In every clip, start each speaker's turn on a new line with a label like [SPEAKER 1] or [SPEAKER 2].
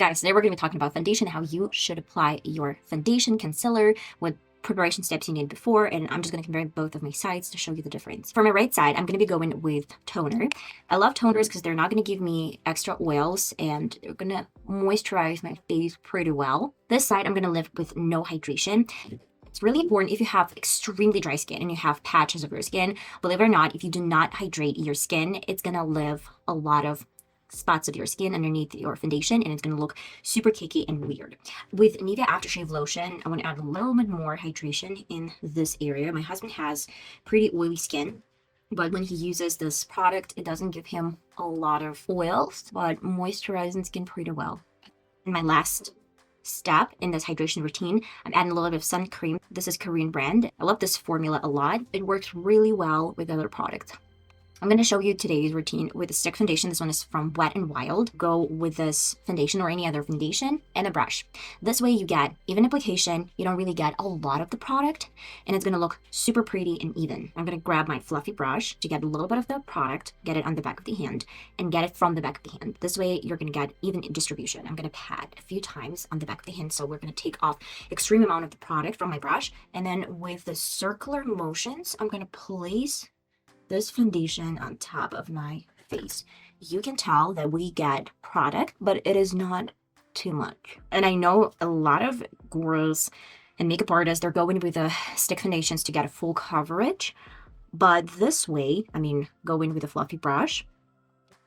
[SPEAKER 1] Guys, today we're going to be talking about foundation, how you should apply your foundation, concealer, what preparation steps you need before, and I'm just going to compare both of my sides to show you the difference. For my right side, I'm going to be going with toner. I love toners because they're not going to give me extra oils and they're going to moisturize my face pretty well. This side, I'm going to live with no hydration. It's really important if you have extremely dry skin and you have patches of your skin. Believe it or not, if you do not hydrate your skin, it's going to leave a lot of spots of your skin underneath your foundation and it's going to look super cakey and weird. With Nivea aftershave lotion, I want to add a little bit more hydration in this area. My husband has pretty oily skin, but when he uses this product, it doesn't give him a lot of oils, but moisturizing skin pretty well. And my last step in this hydration routine, I'm adding a little bit of sun cream. This is Korean brand. I love this formula a lot. It works really well with other products. I'm going to show you today's routine with a stick foundation. This one is from Wet n Wild. Go with this foundation or any other foundation and a brush. This way you get even application. You don't really get a lot of the product and it's going to look super pretty and even. I'm going to grab my fluffy brush to get a little bit of the product, get it on the back of the hand and get it from the back of the hand. This way you're going to get even distribution. I'm going to pat a few times on the back of the hand. So we're going to take off extreme amount of the product from my brush. And then with the circular motions, I'm going to place this foundation on top of my face. You can tell that we get product, but it is not too much. And I know a lot of gurus and makeup artists, they're going with the stick foundations to get a full coverage. But this way, I mean, going with a fluffy brush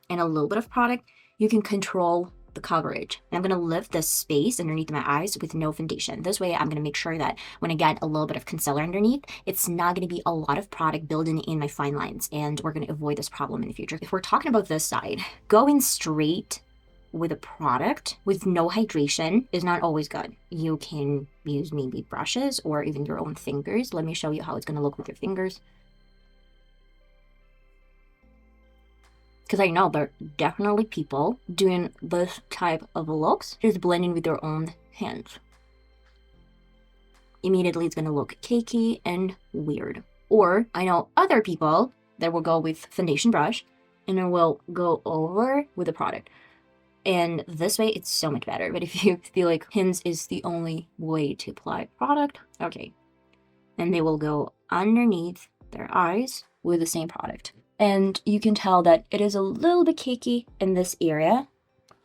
[SPEAKER 1] and a little bit of product, you can control the coverage. And I'm going to lift this space underneath my eyes with no foundation. This way I'm going to make sure that when I get a little bit of concealer underneath, it's not going to be a lot of product building in my fine lines, and we're going to avoid this problem in the future. If we're talking about this side, going straight with a product with no hydration is not always good. You can use maybe brushes or even your own fingers. Let me show you how it's going to look with your fingers. Because I know there are definitely people doing this type of looks, just blending with their own hands. Immediately it's going to look cakey and weird. Or I know other people that will go with foundation brush and then will go over with the product. And this way it's so much better. But if you feel like hints is the only way to apply product, okay. And they will go underneath their eyes with the same product. And you can tell that it is a little bit cakey in this area.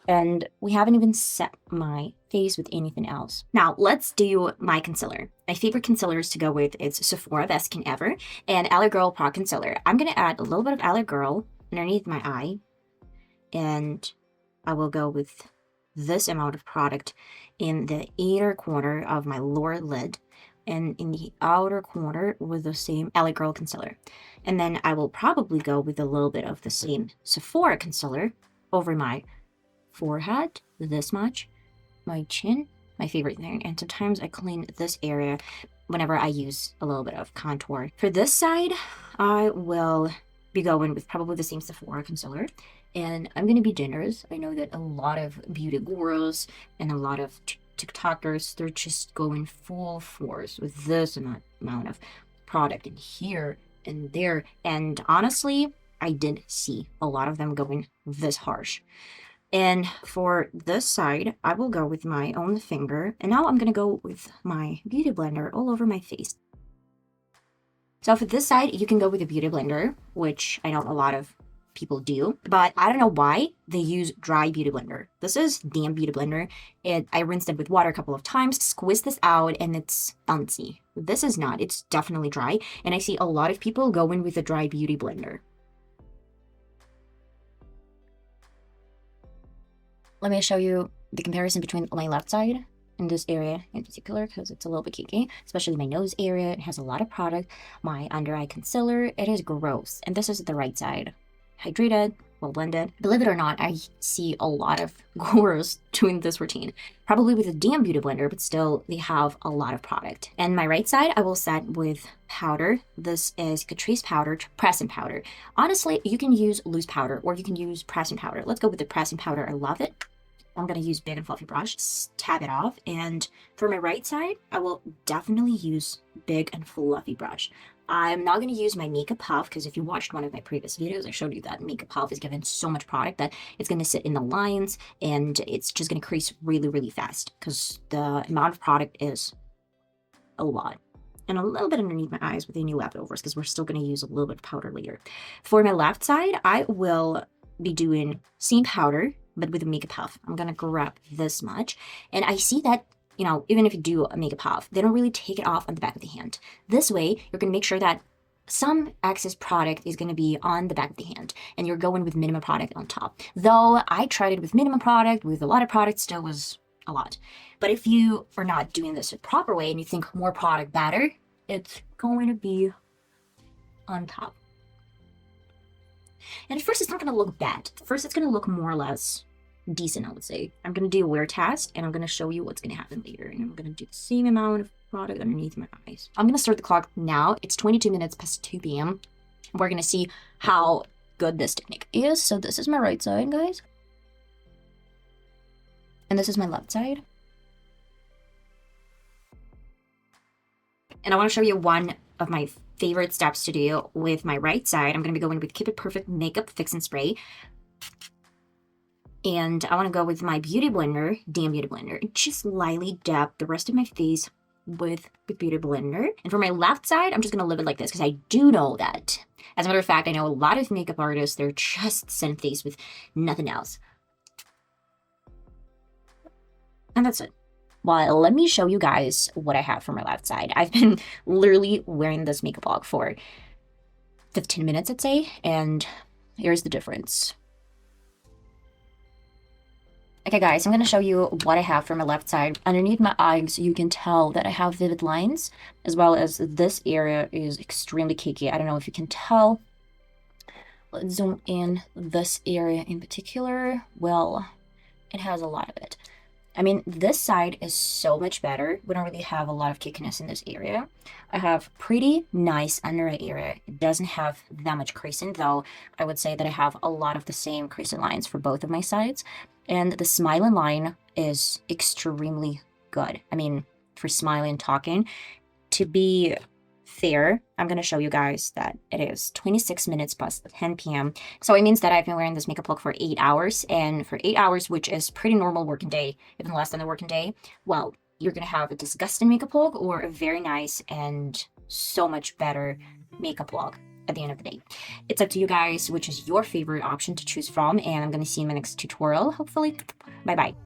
[SPEAKER 1] And we haven't even set my face with anything else. Now, let's do my concealer. My favorite concealers to go with is Sephora Best Can Ever and L.A.Girl Pro.conceal. I'm going to add a little bit of L.A.Girl underneath my eye. And I will go with this amount of product in the inner corner of my lower lid and in the outer corner with the same L.A.Girl concealer. And then I will probably go with a little bit of the same Sephora concealer over my forehead, this much, my chin, my favorite thing. And sometimes I clean this area whenever I use a little bit of contour. For this side, I will be going with probably the same Sephora concealer. And I'm going to be generous. I know that a lot of beauty gurus and a lot of TikTokers, they're just going full force with this amount of product in here and there. And honestly, I did see a lot of them going this harsh. And for this side, I will go with my own finger. And now I'm going to go with my beauty blender all over my face. So for this side, you can go with a beauty blender, which I know a lot of people do, but I don't know why they use dry beauty blender. This is damp beauty blender. I rinsed it with water a couple of times, squeezed this out, and it's bouncy. This is not. It's definitely dry, and I see a lot of people going with a dry beauty blender. Let me show you the comparison between my left side and this area in particular, because it's a little bit cakey, especially my nose area. It has a lot of product. My under eye concealer, it is gross, and this is the right side. Hydrated, well blended. Believe it or not, I see a lot of gurus doing this routine, probably with a damn beauty blender, but still they have a lot of product. And my right side, I will set with powder. This is catrice powder, pressing powder. Honestly, you can use loose powder or you can use pressing powder. Let's go with the pressing powder. I love it. I'm going to use big and fluffy brush, tab it off. And for my right side, I will definitely use big and fluffy brush. I'm not going to use my makeup puff because if you watched one of my previous videos, I showed you that makeup puff is given so much product that it's going to sit in the lines and it's just going to crease really, really fast because the amount of product is a lot. And a little bit underneath my eyes with any leftovers because we're still going to use a little bit of powder later. For my left side, I will be doing same powder, but with a makeup puff. I'm going to grab this much. And I see that, you know, even if you do a makeup puff, they don't really take it off on the back of the hand. This way, you're going to make sure that some excess product is going to be on the back of the hand and you're going with minimum product on top. Though I tried it with minimum product, with a lot of product, still was a lot. But if you are not doing this the proper way and you think more product better, it's going to be on top. And at first it's not going to look bad. At first it's going to look more or less decent, I would say. I'm going to do a wear test and I'm going to show you what's going to happen later. And I'm going to do the same amount of product underneath my eyes. I'm going to start the clock now. It's 22 minutes past 2 p.m. We're going to see how good this technique is. So this is my right side, guys. And this is my left side. And I want to show you one of my favorite steps to do with my right side. I'm going to be going with Keep It Perfect Makeup Fix and Spray. And I want to go with my Beauty Blender, Damn Beauty Blender, and just lightly dab the rest of my face with the Beauty Blender. And for my left side, I'm just going to leave it like this because I do know that. As a matter of fact, I know a lot of makeup artists, they're just sent face with nothing else. And that's it. Well, let me show you guys what I have for my left side. I've been literally wearing this makeup log for 15 minutes, I'd say, and here's the difference. Okay, guys, I'm going to show you what I have for my left side. Underneath my eyes, you can tell that I have vivid lines, as well as this area is extremely cakey. I don't know if you can tell. Let's zoom in this area in particular. Well, it has a lot of it. I mean, this side is so much better. We don't really have a lot of cakiness in this area. I have pretty nice under eye area. It doesn't have that much creasing, though I would say that I have a lot of the same creasing lines for both of my sides. And the smiling line is extremely good. I mean, for smiling and talking, to be fair, I'm going to show you guys that it is 26 minutes past 10 p.m. So it means that I've been wearing this makeup look for 8 hours. And for 8 hours, which is pretty normal working day, even less than the working day, well, you're going to have a disgusting makeup look or a very nice and so much better makeup look at the end of the day. It's up to you guys, which is your favorite option to choose from. And I'm going to see you in my next tutorial, hopefully. Bye-bye.